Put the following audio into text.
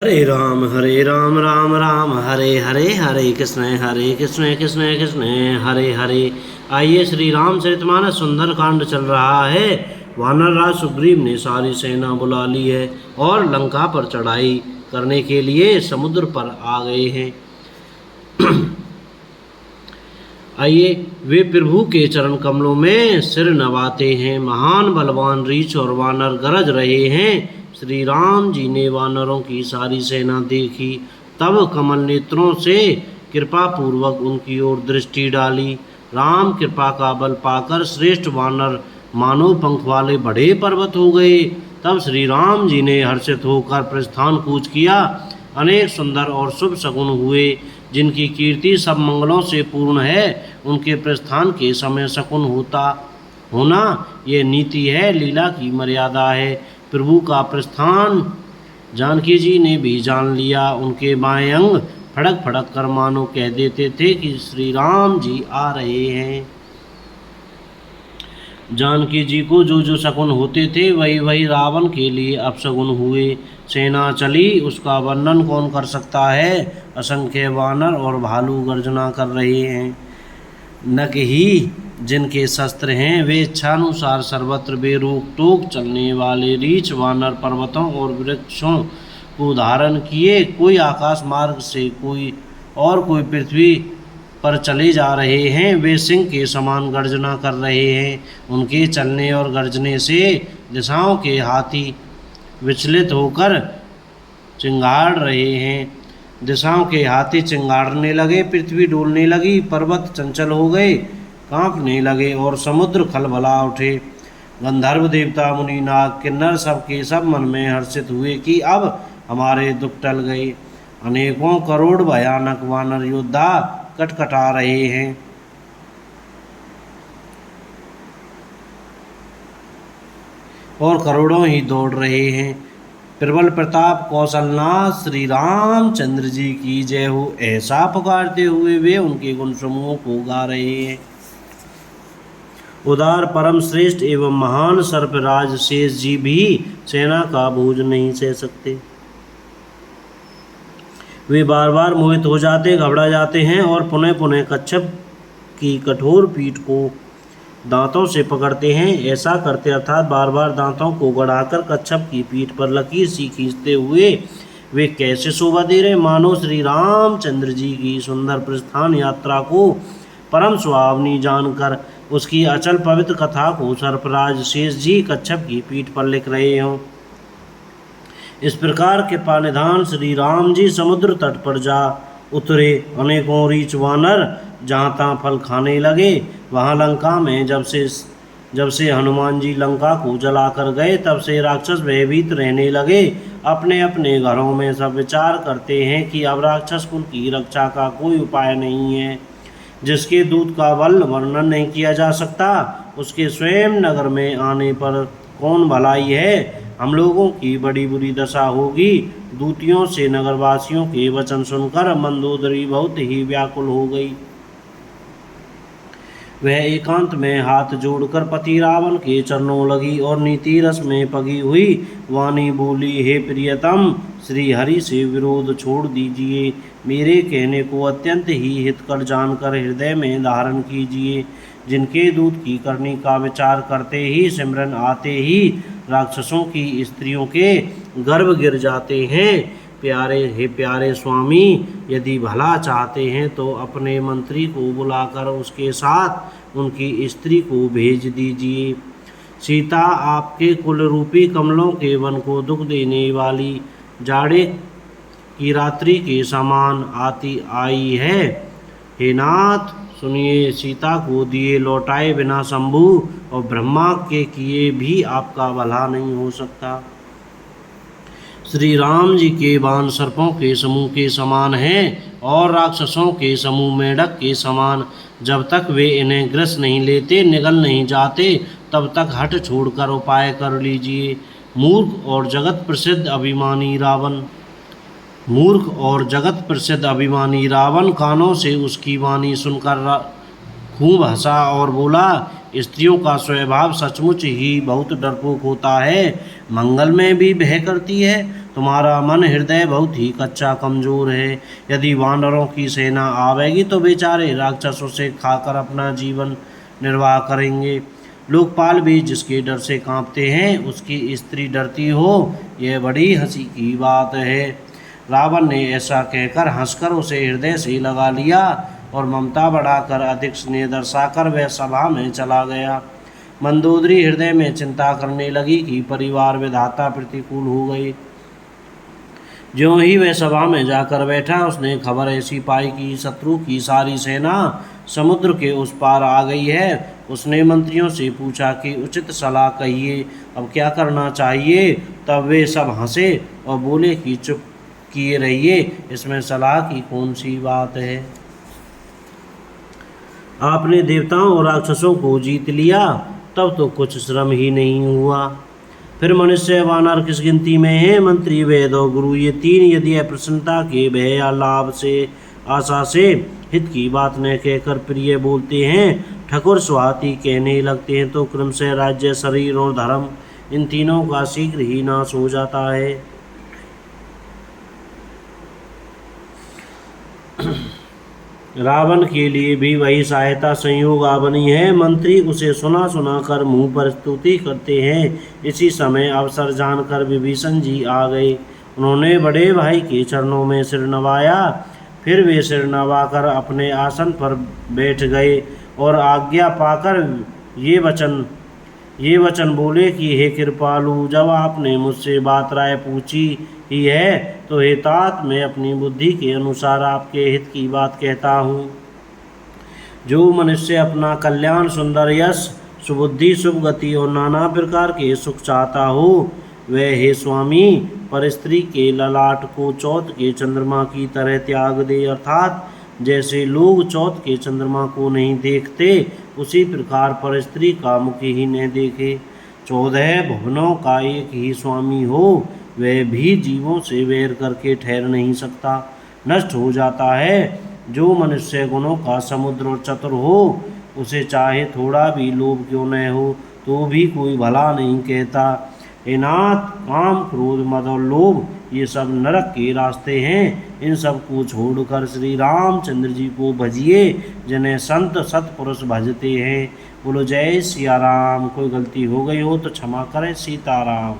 हरे राम राम राम हरे हरे, हरे कृष्ण कृष्ण कृष्ण हरे हरे। आइए, श्री रामचरितमानस सुंदर कांड चल रहा है। वानर राज सुग्रीव ने सारी सेना बुला ली है और लंका पर चढ़ाई करने के लिए समुद्र पर आ गए हैं। आइए, वे प्रभु के चरण कमलों में सिर नवाते हैं। महान बलवान रीछ और वानर गरज रहे हैं। श्री राम जी ने वानरों की सारी सेना देखी, तब कमल नेत्रों से कृपा पूर्वक उनकी ओर दृष्टि डाली। राम कृपा का बल पाकर श्रेष्ठ वानर मानव पंख वाले बड़े पर्वत हो गए। तब श्री राम जी ने हर्षित होकर प्रस्थान कूच किया। अनेक सुंदर और शुभ शकुन हुए, जिनकी कीर्ति सब मंगलों से पूर्ण है। उनके प्रस्थान के समय शकुन होना ये नीति है, लीला की मर्यादा है। प्रभु का प्रस्थान जानकी जी ने भी जान लिया। उनके बाएं अंग फड़क फड़क कर मानो कह देते थे कि श्री राम जी आ रहे हैं। जानकी जी को जो जो शकुन होते थे वही वही रावण के लिए अपशकुन हुए। सेना चली, उसका वर्णन कौन कर सकता है। असंख्य वानर और भालू गर्जना कर रहे हैं। नक ही जिनके शस्त्र हैं, वे इच्छानुसार सर्वत्र बेरोक टोक चलने वाले रीछ वानर पर्वतों और वृक्षों को धारण किए कोई आकाश मार्ग से कोई पृथ्वी पर चले जा रहे हैं। वे सिंह के समान गर्जना कर रहे हैं। उनके चलने और गर्जने से दिशाओं के हाथी विचलित होकर चिंगाड़ रहे हैं। दिशाओं के हाथी चिंगाड़ने लगे, पृथ्वी डोलने लगी, पर्वत चंचल हो गए, कांपने लगे और समुद्र खलबला उठे। गंधर्व देवता मुनि नाग किन्नर सब के सब मन में हर्षित हुए कि अब हमारे दुख टल गए। अनेकों करोड़ भयानक वानर योद्धा कटकटा रहे हैं। और करोड़ों ही दौड़ रहे हैं। प्रबल प्रताप कौशलनाथ श्री रामचंद्र जी की जय हो, ऐसा पुकारते हुए वे उनके गुण समूहों को गा रहे हैं। उदार परम श्रेष्ठ एवं महान सर्पराज शेष जी भी सेना का बोझ नहीं सह सकते। वे बार बार मोहित हो जाते, घबरा जाते हैं और पुनः पुनः कच्छप की कठोर पीठ को दांतों से पकड़ते हैं। ऐसा करते अर्थात बार बार दांतों को गड़ाकर कच्छप की पीठ पर लकीर सी खींचते हुए वे कैसे शोभा दे रहे, मानो श्री रामचंद्र जी की सुंदर प्रस्थान यात्रा को परम सुहावनी जानकर उसकी अचल पवित्र कथा को सर्पराज शेष जी कच्छप की पीठ पर लिख रहे हों। इस प्रकार के पानिधान श्री राम जी समुद्र तट पर जा उतरे। अनेकों रीछ वानर जहाँ तहाँ फल खाने लगे। वहाँ लंका में जब से हनुमान जी लंका को जलाकर गए, तब से राक्षस भयभीत रहने लगे। अपने अपने घरों में सब विचार करते हैं कि अब राक्षस कुल की रक्षा का कोई उपाय नहीं है। जिसके दूत का बल वर्णन नहीं किया जा सकता, उसके स्वयं नगर में आने पर कौन भलाई है। हम लोगों की बड़ी बुरी दशा होगी। दूतियों से नगरवासियों के वचन सुनकर मंदोदरी बहुत ही व्याकुल हो गई। वह एकांत में हाथ जोड़कर पति रावण के चरणों लगी और नीति रस में पगी हुई वाणी बोली, हे प्रियतम, श्री हरि से विरोध छोड़ दीजिए। मेरे कहने को अत्यंत ही हितकर जानकर हृदय में धारण कीजिए। जिनके दूत की करनी का विचार करते ही सिमरन आते ही राक्षसों की स्त्रियों के गर्भ गिर जाते हैं। प्यारे स्वामी, यदि भला चाहते हैं तो अपने मंत्री को बुलाकर उसके साथ उनकी स्त्री को भेज दीजिए। सीता आपके कुल रूपी कमलों के वन को दुख देने वाली जाड़े की रात्रि के समान आती आई है। हे नाथ, सुनिए, सीता को दिए लौटाए बिना शंभु और ब्रह्मा के किए भी आपका भला नहीं हो सकता। श्री राम जी के बाण सर्पों के समूह के समान हैं और राक्षसों के समूह मेढक के समान। जब तक वे इन्हें ग्रस नहीं लेते, निगल नहीं जाते, तब तक हट छोड़कर उपाय कर लीजिए। मूर्ख और जगत प्रसिद्ध अभिमानी रावण कानों से उसकी वाणी सुनकर खूब हंसा और बोला, स्त्रियों का स्वभाव सचमुच ही बहुत डरपोक होता है, मंगल में भी भय करती है। तुम्हारा मन हृदय बहुत ही कच्चा कमजोर है। यदि वानरों की सेना आवेगी तो बेचारे राक्षसों से खाकर अपना जीवन निर्वाह करेंगे। लोकपाल भी जिसके डर से कांपते हैं उसकी स्त्री डरती हो, यह बड़ी हंसी की बात है। रावण ने ऐसा कहकर हंसकर उसे हृदय से लगा लिया और ममता बढ़ाकर अधिक स्नेह दर्शाकर वह सभा में चला गया। मंदोदरी हृदय में चिंता करने लगी कि परिवार विधाता प्रतिकूल हो गई। ज्यों ही वह सभा में जाकर बैठा, उसने खबर ऐसी पाई कि शत्रु की सारी सेना समुद्र के उस पार आ गई है। उसने मंत्रियों से पूछा कि उचित सलाह कहिए, अब क्या करना चाहिए। तब वे सब हंसे और बोले कि चुप किए रहिए, इसमें सलाह की कौन सी बात है। आपने देवताओं और राक्षसों को जीत लिया, तब तो कुछ श्रम ही नहीं हुआ। फिर मनुष्य वानर किस गिनती में है। मंत्री वेद और गुरु ये तीन यदि अप्रसन्नता के भय या लाभ से आशा से हित की बात न कहकर प्रिय बोलते हैं, ठकुर स्वाति कहने लगते हैं, तो क्रमशः राज्य, शरीर और धर्म इन तीनों का शीघ्र ही नाश हो जाता है। रावण के लिए भी वही सहायता संयोग आ बनी है। मंत्री उसे सुना सुना कर मुंह पर स्तुति करते हैं। इसी समय अवसर जानकर विभीषण जी आ गए। उन्होंने बड़े भाई के चरणों में सिर नवाया। फिर वे सिर नवाकर अपने आसन पर बैठ गए और आज्ञा पाकर ये वचन बोले कि हे कृपालु, जब आपने मुझसे बात राय पूछी ही है तो हे तात, मैं अपनी बुद्धि के अनुसार आपके हित की बात कहता हूँ। जो मनुष्य अपना कल्याण, सुंदर यश, सुबुद्धि, शुभ गति और नाना प्रकार के सुख चाहता हो, वह हे स्वामी पर स्त्री के ललाट को चौथ के चंद्रमा की तरह त्याग दे। अर्थात जैसे लोग चौथ के चंद्रमा को नहीं देखते, उसी प्रकार पर स्त्री का मुख ही न देखे। 14 भुवनों का एक ही स्वामी हो, वह भी जीवों से वैर करके ठहर नहीं सकता, नष्ट हो जाता है। जो मनुष्य गुणों का समुद्र और चतुर हो, उसे चाहे थोड़ा भी लोभ क्यों न हो तो भी कोई भला नहीं कहता। हे नाथ, काम, क्रोध, मद और लोभ ये सब नरक के रास्ते हैं। इन सब को छोड़कर श्री रामचंद्र जी को भजिए, जिन्हें संत सत्पुरुष भजते हैं। बोलो जय सिया राम। कोई गलती हो गई हो तो क्षमा करें। सीताराम।